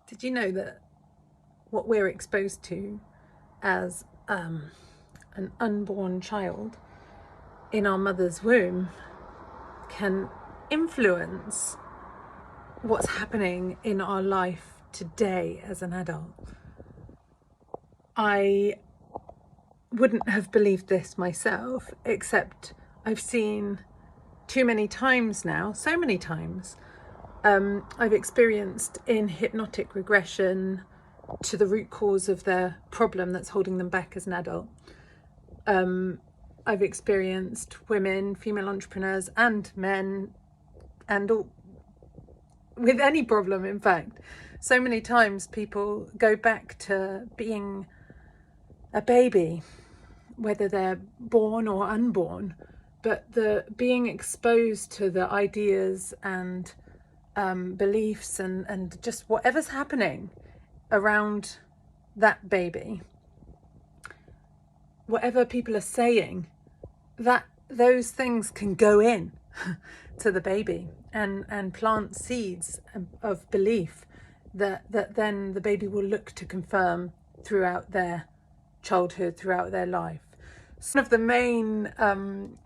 Did you know that what we're exposed to as an unborn child in our mother's womb can influence what's happening in our life today as an adult? I wouldn't have believed this myself, except I've seen too many times now, so many times. I've experienced in hypnotic regression to the root cause of their problem that's holding them back as an adult. I've experienced women, female entrepreneurs and men, and all, with any problem, in fact. So many times people go back to being a baby, whether they're born or unborn, but the being exposed to the ideas and beliefs and just whatever's happening around that baby, whatever people are saying, that those things can go in to the baby and plant seeds of belief that then the baby will look to confirm throughout their childhood, throughout their life. Some of the main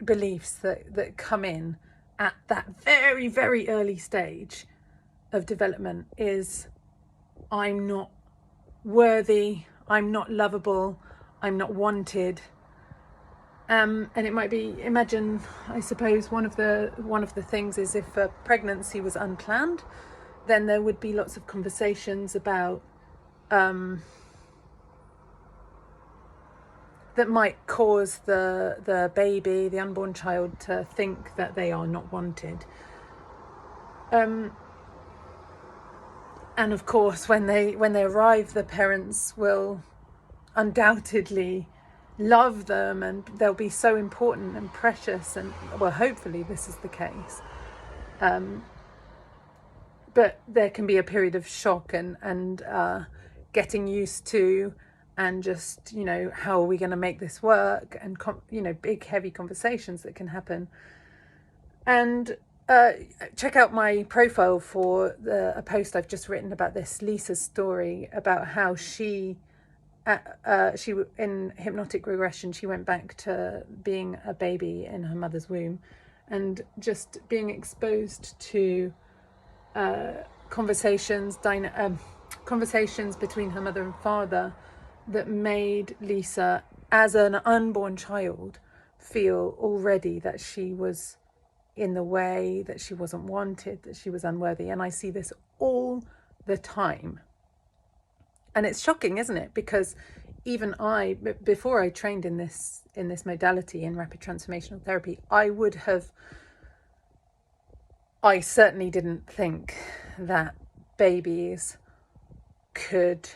beliefs that come in at that very, very early stage of development is, I'm not worthy, I'm not lovable, I'm not wanted. And it might be, imagine, I suppose, one of the things is if a pregnancy was unplanned, then there would be lots of conversations about that might cause the baby, the unborn child, to think that they are not wanted. And of course, when they arrive, the parents will undoubtedly love them and they'll be so important and precious, and well, hopefully this is the case. But there can be a period of shock and getting used to, and just, how are we going to make this work, and big heavy conversations that can happen. And check out my profile for a post I've just written about this, Lisa's story about how she in hypnotic regression, she went back to being a baby in her mother's womb, and just being exposed to conversations between her mother and father that made Lisa, as an unborn child, feel already that she was in the way, that she wasn't wanted, that she was unworthy. And I see this all the time. And it's shocking, isn't it? Because even I, before I trained in this modality, in rapid transformational therapy, I certainly didn't think that babies could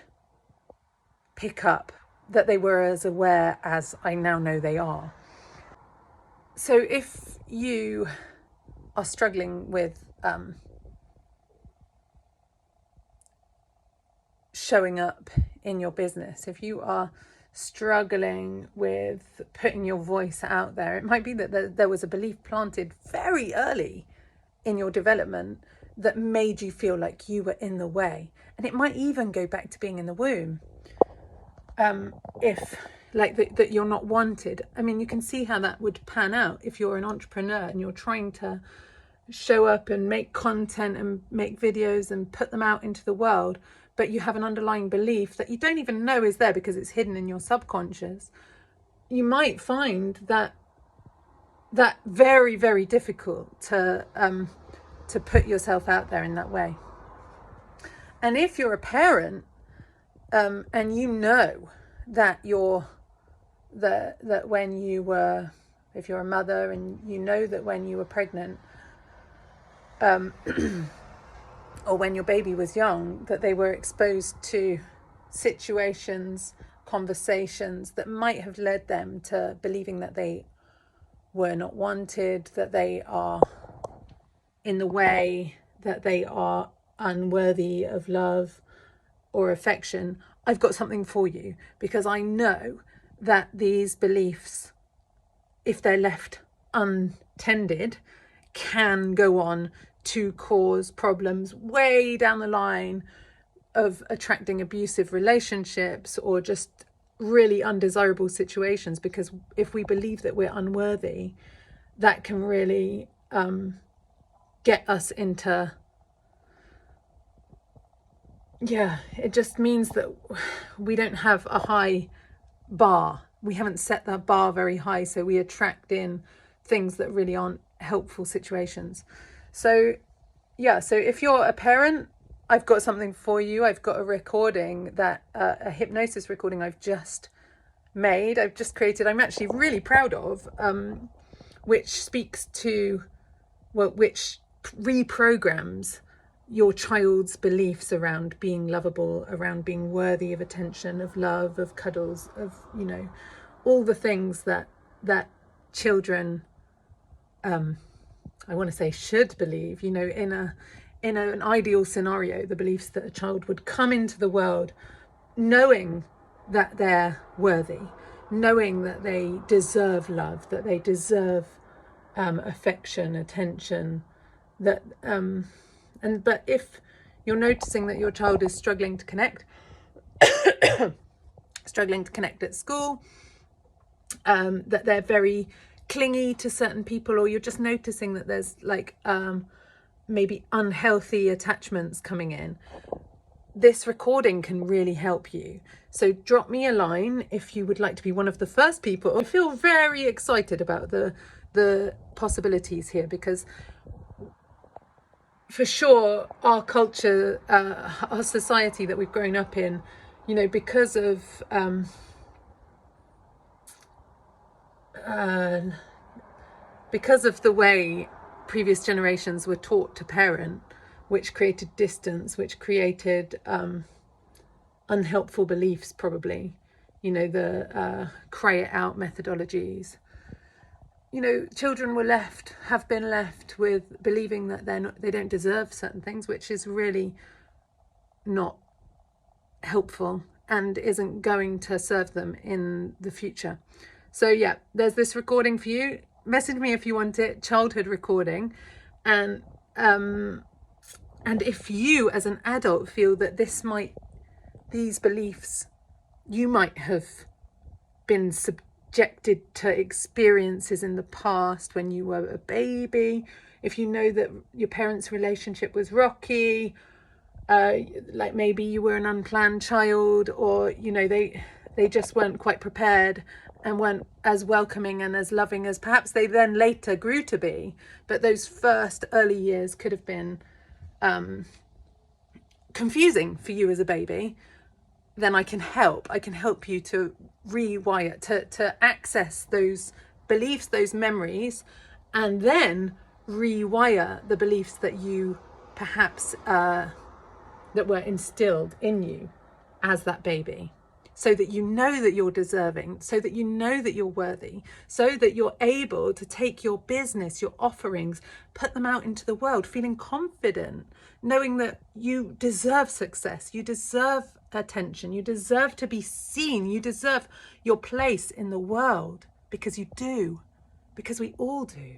pick up, that they were as aware as I now know they are. So if you are struggling with showing up in your business, if you are struggling with putting your voice out there, it might be that there was a belief planted very early in your development that made you feel like you were in the way. And it might even go back to being in the womb. If that you're not wanted. I mean, you can see how that would pan out if you're an entrepreneur and you're trying to show up and make content and make videos and put them out into the world, but you have an underlying belief that you don't even know is there because it's hidden in your subconscious. You might find that very, very difficult to put yourself out there in that way. And if you're a parent, and you know that that when you were, if you're a mother and you know that when you were pregnant, or when your baby was young, that they were exposed to situations, conversations that might have led them to believing that they were not wanted, that they are in the way, that they are unworthy of love or affection, I've got something for you, because I know that these beliefs, if they're left untended, can go on to cause problems way down the line, of attracting abusive relationships or just really undesirable situations, because if we believe that we're unworthy, that can really get us into, it just means that we don't have a high bar. We haven't set that bar very high, so we attract in things that really aren't helpful situations. So so if you're a parent, I've got something for you. I've got a recording that a hypnosis recording I've just made, I've just created, I'm actually really proud of, which speaks to, which reprograms your child's beliefs around being lovable, around being worthy of attention, of love, of cuddles, of, all the things that children, I want to say should believe, in an ideal scenario, the beliefs that a child would come into the world knowing that they're worthy, knowing that they deserve love, that they deserve affection, attention, that but if you're noticing that your child is struggling to connect at school, that they're very clingy to certain people, or you're just noticing that there's like maybe unhealthy attachments coming in, this recording can really help you. So drop me a line if you would like to be one of the first people. I feel very excited about the possibilities here, because for sure our culture, our society that we've grown up in, because of the way previous generations were taught to parent, which created distance, which created unhelpful beliefs, probably, the cry it out methodologies. Children have been left with believing that they don't deserve certain things, which is really not helpful and isn't going to serve them in the future. So there's this recording for you. Message me if you want it, childhood recording. And if you as an adult feel that these beliefs, you might have been subjected to experiences in the past when you were a baby, if you know that your parents' relationship was rocky, like maybe you were an unplanned child, or they just weren't quite prepared and weren't as welcoming and as loving as perhaps they then later grew to be, but those first early years could have been confusing for you as a baby, then I can help you to rewire, to access those beliefs, those memories, and then rewire the beliefs that you perhaps that were instilled in you as that baby, so that you know that you're deserving, so that you know that you're worthy, so that you're able to take your business, your offerings, put them out into the world, feeling confident, knowing that you deserve success, you deserve attention, you deserve to be seen, you deserve your place in the world, because you do, because we all do.